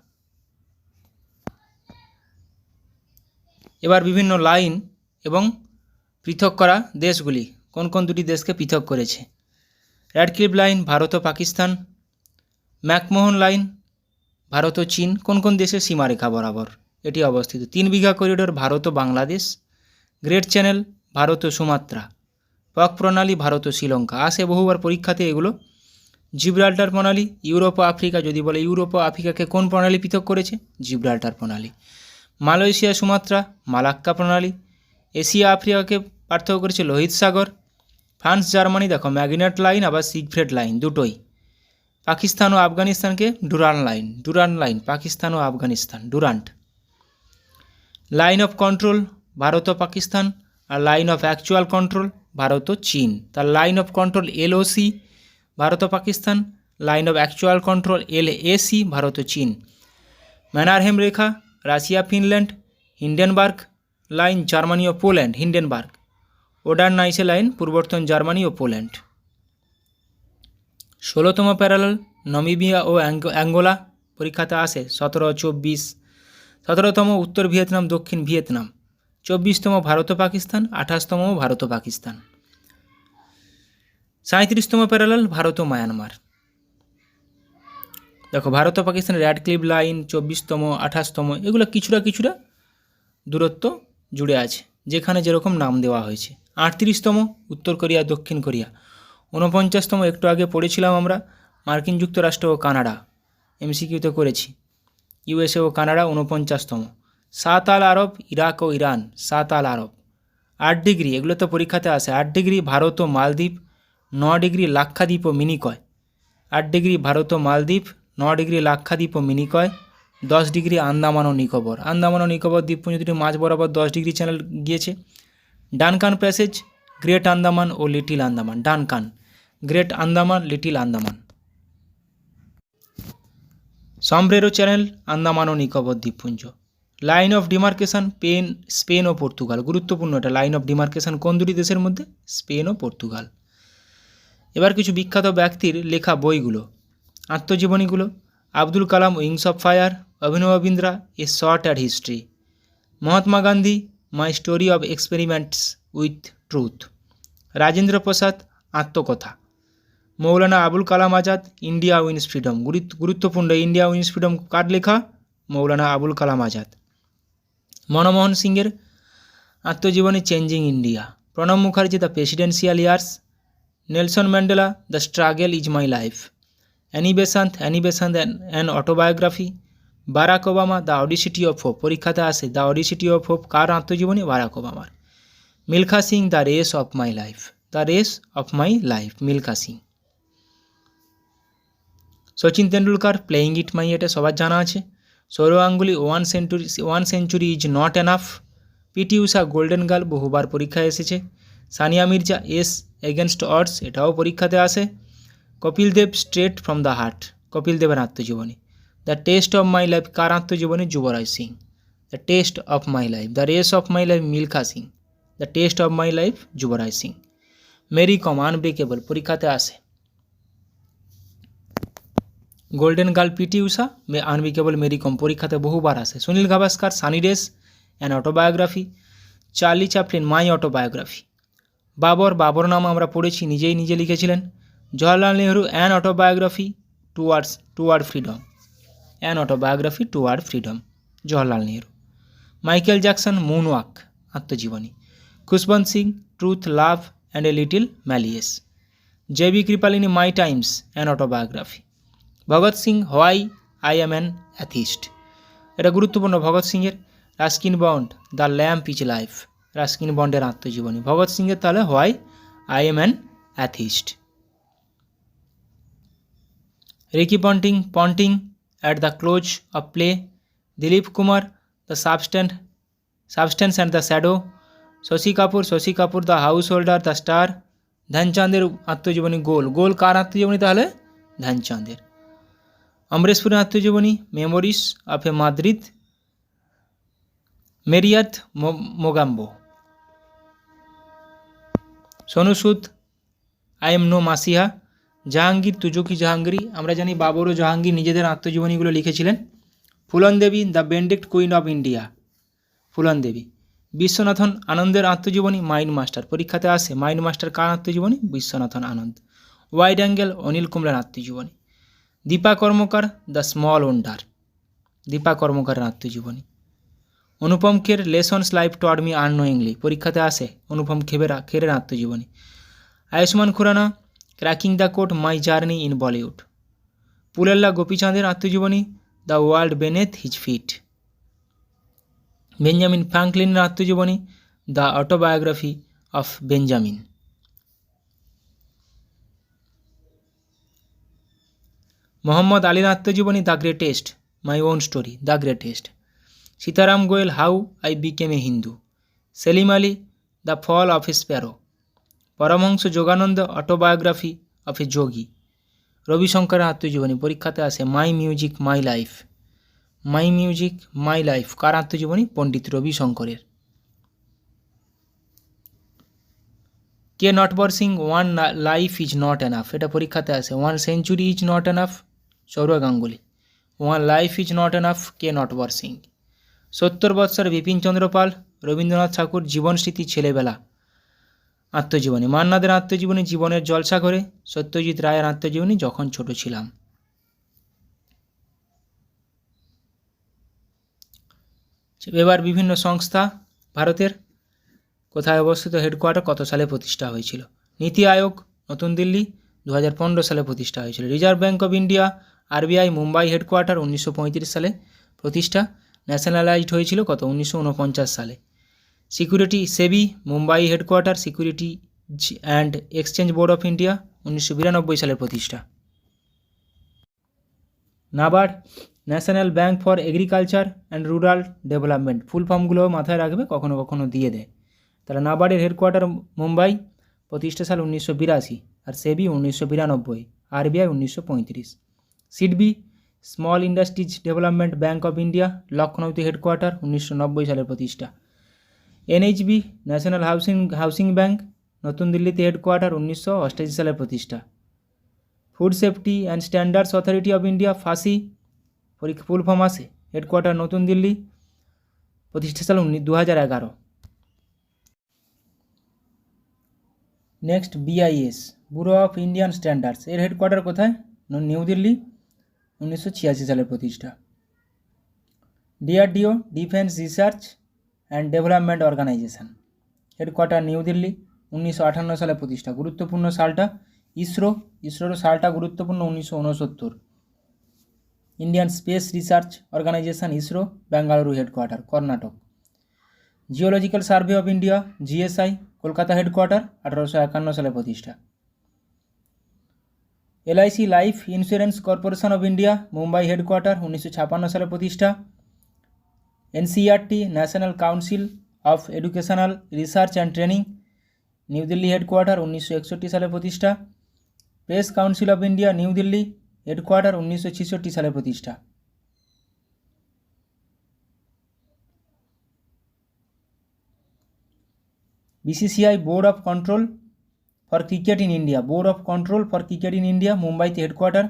এবার বিভিন্ন লাইন এবং পৃথক করা দেশগুলি, কোন কোন দুটি দেশকে পৃথক করেছে? র্যাডক্লিফ লাইন ভারত ও পাকিস্তান, ম্যাকমোহন লাইন ভারত ও চীন। কোন কোন দেশের সীমারেখা বরাবর এটি অবস্থিত? 3 বিঘা করিডোর ভারত ও বাংলাদেশ, গ্রেট চ্যানেল ভারত ও সুমাত্রা, পক প্রণালী ভারত ও শ্রীলঙ্কা। আসে বহুবার পরীক্ষাতে এগুলো। জিব্রাল্টার প্রণালী, ইউরোপ ও আফ্রিকা, যদি বলে ইউরোপ ও আফ্রিকাকে কোন প্রণালী পৃথক করেছে? জিব্রাল্টার প্রণালী। মালয়েশিয়া সুমাত্রা, মালাক্কা প্রণালী। এশিয়া আফ্রিকাকে পার্থক্য করেছে লোহিত সাগর। ফ্রান্স জার্মানি দেখো ম্যাগনেট লাইন আবার সিগফ্রেড লাইন দুটোই। পাকিস্তান ও আফগানিস্তানকে ডুরান্ট লাইন পাকিস্তান ও Afghanistan, Durand. Line of control Bharat ও পাকিস্তান, আর line of actual control Bharat ও চীন। তার line of control LOC Bharat ও Pakistan, line of actual control LAC Bharat ও চীন। ম্যানারহেম রেখা Russia Finland, Hindenburg line Germany ও পোল্যান্ড, হিন্ডেনবার্গ। ওডারনাইসে লাইন পূর্বর্তন জার্মানি ও পোল্যান্ড। 16তম প্যারালাল নামিবিয়া ও অ্যাঙ্গোলা, পরীক্ষাতে আসে 17, 24। 17তম উত্তর ভিয়েতনাম, দক্ষিণ ভিয়েতনাম। 24তম ভারত ও পাকিস্তান, 28তম ভারত ও পাকিস্তান। 37তম প্যারালাল ভারত ও মায়ানমার। দেখো ভারত ও পাকিস্তানের র্যাডক্লিফ লাইন 24তম, 28তম, এগুলো কিছুটা দূরত্ব জুড়ে আছে, যেখানে যেরকম নাম দেওয়া হয়েছে। 38তম উত্তর কোরিয়া, দক্ষিণ কোরিয়া। 49তম একটু আগে পড়েছিলাম আমরা, মার্কিন যুক্তরাষ্ট্র ও কানাডা, এমসিকিউতে করেছি। ইউএসএ ও কানাডা 49তম। 7 আল আরব ইরাক ও ইরান, 7 আল আরব। 8 ডিগ্রি, এগুলো তো পরীক্ষাতে আসে। 8 ডিগ্রি ভারত ও মালদ্বীপ, 9 ডিগ্রি লাক্ষাদ্বীপ ও মিনিকয়। 8 ডিগ্রি ভারত ও মালদ্বীপ, 9 ডিগ্রি লাক্ষাদ্বীপ ও মিনিকয়। 10 ডিগ্রি আন্দামান ও নিকোবর। আন্দামান ও নিকোবর দ্বীপপুঞ্জ দুটি মাঝ বরাবর 10 ডিগ্রি চ্যানেল গিয়েছে। ডানকান প্যাসেজ, গ্রেট আন্দামান ও little Andaman. Duncan, great Andaman, little Andaman. Sombrero channel, Andaman ও নিকোবর দ্বীপপুঞ্জ। লাইন অফ ডিমার্কেশন স্পেন ও পর্তুগাল, গুরুত্বপূর্ণ এটা। লাইন অফ ডিমার্কেশন কোন দুটি দেশের মধ্যে? স্পেন ও পর্তুগাল। এবার কিছু বিখ্যাত ব্যক্তির লেখা বইগুলো, আত্মজীবনীগুলো। Abdul Kalam, wings of fire. Abhinav Bindra, a shot at history. Mahatma Gandhi, my story of experiments with truth. Rajendra Prasad, আত্মকথা। Maulana Abul Kalam Azad, India wins freedom. গুরুত্বপূর্ণ, ইন্ডিয়া উইন্স ফ্রিডম কার লেখা? মৌলানা আবুল কালাম আজাদ। মনমোহন সিংয়ের আত্মজীবনী changing India. Pranab Mukherjee, the presidential years. Nelson Mandela, the struggle is my life. Annie Besant an autobiography. Barack Obama, the audacity of hope, পরীক্ষাতে আসে। দ্য অডিসিটি অফ হোপ কার আত্মজীবনী? বারাক ওবামার। Milkha Singh, the race of my life. The race of my life, Milkha Singh. Sachin Tendulkar, playing it my, এটা সবার জানা আছে। Sourav Ganguly, one century is not enough. PT Usha, golden girl, বহুবার পরীক্ষায় এসেছে। Sania Mirza, ace against odds, এটাও পরীক্ষাতে আসে। Kapil Dev, straight from the heart, Kapil দেবের আত্মজীবনী। The test of my life কার আত্মজীবনী? Yuvraj Singh. The test of my life. The race of my life, Milkha Singh. The test of my life, Yuvraj Singh. Mary Kom, unbreakable, পরীক্ষাতে আসে। Golden girl PT Usha, unbreakable Mary Kom, পরীক্ষাতে বহুবার আসে। Sunil Gavaskar, sunny days, an autobiography. Charlie Chaplin, my autobiography. Babur নাম আমরা পড়েছি, নিজে লিখেছিলেন। Jawaharlal Nehru, an autobiography toward freedom. An autobiography toward freedom, Jawaharlal Nehru. Michael Jackson, moonwalk, আত্মজীবনী। Khushwant Singh, truth, love and a little malice. JB Kripalani, my times, an autobiography. Bhagat Singh, why I am an atheist, এটা গুরুত্বপূর্ণ ভগৎ সিংয়ের। Ruskin Bond, the lamp is life, Ruskin বন্ডের আত্মজীবনী। ভগৎ সিংয়ের তাহলে why I am an atheist. Ricky Ponting at the close of play. Dilip Kumar, the substance and the shadow. Shashi Kapoor, the householder, the star. ধ্যানচাঁদের আত্মজীবনী গোল কার আত্মজীবনী তাহলে? ধ্যানচাঁদের। অমরেশ পুরীর আত্মজীবনী মেমোরিজ অফ এ মাদ্রিদ। মেরিয়াত মোগাম্বো। Sonu Sood, I am no messiah. Jahangir, তুজো কি জাহাঙ্গীরি। আমরা জানি বাবর ও জাহাঙ্গীর নিজেদের আত্মজীবনীগুলো লিখেছিলেন। ফুলন দেবী, the বেন্ডিক্ট queen of India, Phoolan দেবী। বিশ্বনাথন আনন্দের আত্মজীবনী মাইন্ড মাস্টার, পরীক্ষাতে আসে। মাইন্ড মাস্টার কার আত্মজীবনী? বিশ্বনাথন আনন্দ। ওয়াইড অ্যাঙ্গেল অনিল কুম্বলের আত্মজীবনী। Dipa Karmakar, the small wonder, Dipa কর্মকারের আত্মজীবনী। Anupam Kher, lessons life taught me unknowingly, পরীক্ষাতে আসে। অনুপম খেরের আত্মজীবনী। Ayushmann Khurrana, cracking the code, my journey in Bollywood. Pullela গোপীচাঁদের আত্মজীবনী, the world beneath his feet. Benjamin ফ্রাঙ্কলিনের আত্মজীবনী, the autobiography of Benjamin. Muhammad আলীর আত্মজীবনী, the greatest, my own story, the greatest. Sitaram Goel, how I became A Hindu. Salim Ali, the fall of a sparrow. Paramahansa Yogananda, autobiography of a yogi. রবিশঙ্করের আত্মজীবনী, পরীক্ষাতে আসে। My music my life, my music my life কার আত্মজীবনী? পণ্ডিত রবিশঙ্করের। K Natwar Singh, one life is not enough, এটা পরীক্ষাতে আসে। One century is not enough, Sourav Ganguly. One life is not enough, K Natwar Singh. 70 বৎসর বিপিন চন্দ্র পাল, রবীন্দ্রনাথ ঠাকুর, জীবন স্মৃতি ছেলেবেলা আত্মজীবনী। মান্নাদের আত্মজীবনী, জীবনের জলসাঘরে। সত্যজিৎ রায়ের আত্মজীবনী, যখন ছোট ছিলাম। এবার বিভিন্ন সংস্থা ভারতের কোথায় অবস্থিত, হেডকোয়ার্টার, কত সালে প্রতিষ্ঠা হয়েছিল। নীতি আয়োগ, নতুন দিল্লি, 2015 সালে প্রতিষ্ঠা হয়েছিল। Reserve bank of India, RBI, Mumbai headquarter, 1935 সালে প্রতিষ্ঠা। ন্যাশনালাইজড হয়েছিল কত? 1949 সালে। Security, SEBI, Mumbai headquarter. Security and exchange board of India, 1992 সালের প্রতিষ্ঠা। NABARD, national bank for agriculture and rural development, full ফর্মগুলো মাথায় রাখবে, কখনো কখনো দিয়ে দেয়। তাহলে নাবার্ডের হেডকোয়ার্টার মুম্বাই, প্রতিষ্ঠা সাল 1982, আর SEBI 1992, RBI 1935। SIDBI, small industries development bank of India, লখনৌতে হেডকোয়ার্টার, 1990 সালের প্রতিষ্ঠা। এনএইচবি, ন্যাশনাল হাউসিং ব্যাঙ্ক, নতুন দিল্লিতে হেডকোয়ার্টার, 1988 সালের প্রতিষ্ঠা। Food Safety and Standards Authority of India, FSSAI, full form আসে, হেডকোয়ার্টার নতুন দিল্লি, প্রতিষ্ঠা সাল 2011। Next BIS, Bureau of Indian Standards, এর হেডকোয়ার্টার কোথায়? নিউ দিল্লি, 1986 সালের প্রতিষ্ঠা। DRDO, Defence Research and Development Organisation, headquarter New Delhi, 1958 সালে প্রতিষ্ঠা। গুরুত্বপূর্ণ সালটা, ইসরোর সালটা গুরুত্বপূর্ণ, 1969। Indian Space Research Organisation, ISRO, Bengaluru headquarter, Karnataka. Geological Survey of India, GSI, Kolkata headquarter, 1851 সালে প্রতিষ্ঠা। LIC life insurance corporation of India, Mumbai headquarter, 1956 সালে প্রতিষ্ঠা। NCERT, national council of educational research and training, new Delhi headquarter, 1961 সালে প্রতিষ্ঠা। Press council of India, new Delhi headquarter, 1966 সালে প্রতিষ্ঠা। BCCI, board of control for cricket in India, board of control for cricket in India, মুম্বাইতে হেডকোয়ার্টার,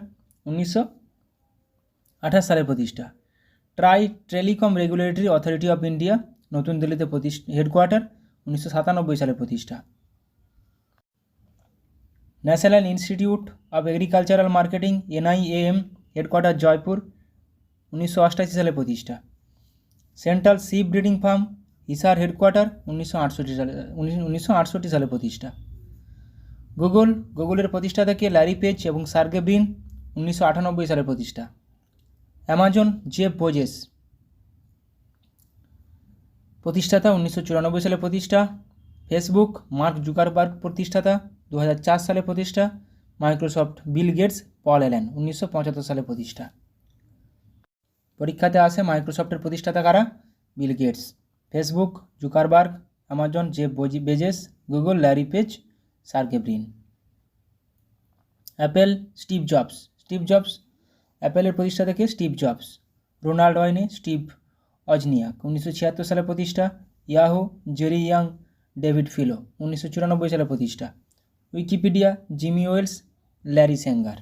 1928 সালে প্রতিষ্ঠা। Telecom regulatory authority of India, নতুন দিল্লিতে হেডকোয়ার্টার, 1997 সালে প্রতিষ্ঠা। National institute of agricultural marketing, NIAM, headquarter Jaipur, 1988 সালে প্রতিষ্ঠা। Central Sheep Breeding Farm, Hisar, headquarter, 1968 সালে প্রতিষ্ঠা। গুগলের প্রতিষ্ঠাতা কে? ল্যারি পেজ এবং সার্গে ব্রিন, 1998 সালে প্রতিষ্ঠা। অ্যামাজন, জেফ বেজোস, প্রতিষ্ঠাতা, 1994 সালে প্রতিষ্ঠা। ফেসবুক, মার্ক জুকারবার্গ, প্রতিষ্ঠাতা, 2004 সালে প্রতিষ্ঠা। Microsoft, Bill Gates, Paul Allen, 1975 সালে প্রতিষ্ঠা। পরীক্ষাতে আসে মাইক্রোসফটের প্রতিষ্ঠাতা কারা? Bill Gates. Facebook, Zuckerberg, Amazon, Jeff Bezos, Google, Larry Page, Sergey Brin. Apple, Steve Jobs, অ্যাপেলের প্রতিষ্ঠাতা কে? Steve Jobs. Ronald Wayne, Steve Wozniak 1976 সালে প্রতিষ্ঠা। Yahoo Jerry Yang David Filo 1994 সালে প্রতিষ্ঠা। Wikipedia Jimmy Wales Larry Sanger.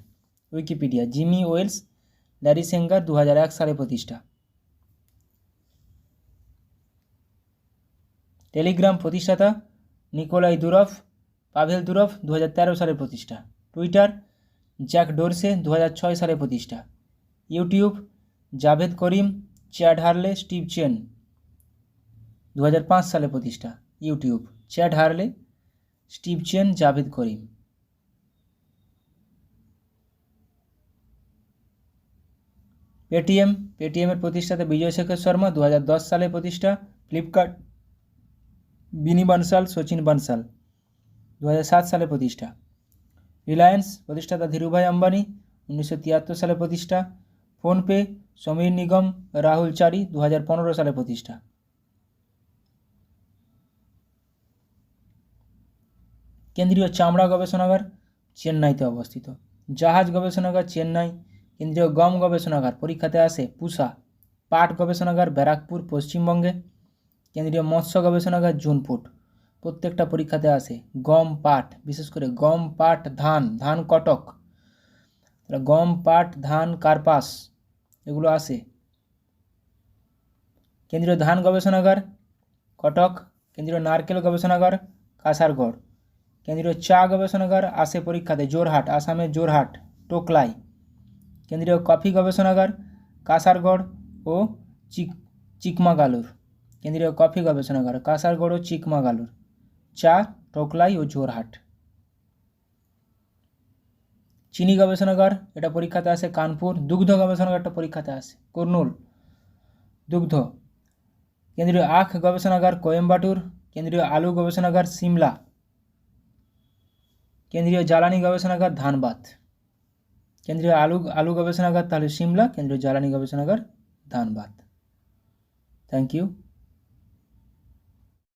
Wikipedia Jimmy Wales Larry Sanger 2001 সালে প্রতিষ্ঠা। টেলিগ্রাম প্রতিষ্ঠাতা নিকোলাই দুরভ পাভেল দুরভ 2013 সালে প্রতিষ্ঠা। টুইটার জ্যাক ডোরসে 2006 সালে প্রতিষ্ঠা। ইউটিউব জাভেদ করিম চ্যাড হারলে স্টিভ চেন 2005 সালে প্রতিষ্ঠা। ইউটিউব চ্যাড হারলে স্টিভ চেন জাভেদ করিম। পেটিএমের প্রতিষ্ঠাতা বিজয় শেখর শর্মা 2010 সালে প্রতিষ্ঠা। ফ্লিপকার্ট বিনি বানসাল সচিন বানসাল 2007 সালে প্রতিষ্ঠা। রিলায়েন্স প্রতিষ্ঠাতা ধীরুভাই আম্বানি 1973 সালে প্রতিষ্ঠা। ফোনপে সমীর নিগম রাহুল চারি 2015 সালে প্রতিষ্ঠা। কেন্দ্রীয় চামড়া গবেষণাগার চেন্নাইতে অবস্থিত। জাহাজ গবেষণাগার চেন্নাই। কেন্দ্রীয় গম গবেষণাগার পরীক্ষাতে আসে পুসা। পাট গবেষণাগার ব্যারাকপুর পশ্চিমবঙ্গে। কেন্দ্রীয় মৎস্য গবেষণাগার জুনপুট। প্রত্যেকটা পরীক্ষাতে আসে গম পাট, বিশেষ করে গম পাট ধান, ধান কটক, গম পাট ধান কার্পাস এগুলো আসে। কেন্দ্রীয় ধান গবেষণাগার কটক। কেন্দ্রীয় নারকেল গবেষণাগার কাসারগড়। কেন্দ্রীয় চা গবেষণাগার আসে পরীক্ষাতে জোরহাট, আসামের জোরহাট টোকলাই। কেন্দ্রীয় কফি গবেষণাগার কাসারগড় ও চিকমাগালুর। কেন্দ্রীয় কফি গবেষণাগার কাসারগড় ও চিকমাগালুর। চা টোকলাই ও জোরহাট। চিনি গবেষণাগার এটা পরীক্ষাতে আসে কানপুর। দুগ্ধ গবেষণাগারটা পরীক্ষাতে আসে কুর্নুল দুগ্ধ। কেন্দ্রীয় আখ গবেষণাগার কোয়েম্বাটুর। কেন্দ্রীয় আলু গবেষণাগার সিমলা। কেন্দ্রীয় জ্বালানি গবেষণাগার ধানবাদ। কেন্দ্রীয় আলু গবেষণাগার তাহলে সিমলা, কেন্দ্রীয় জ্বালানি গবেষণাগার ধানবাদ। Thank you.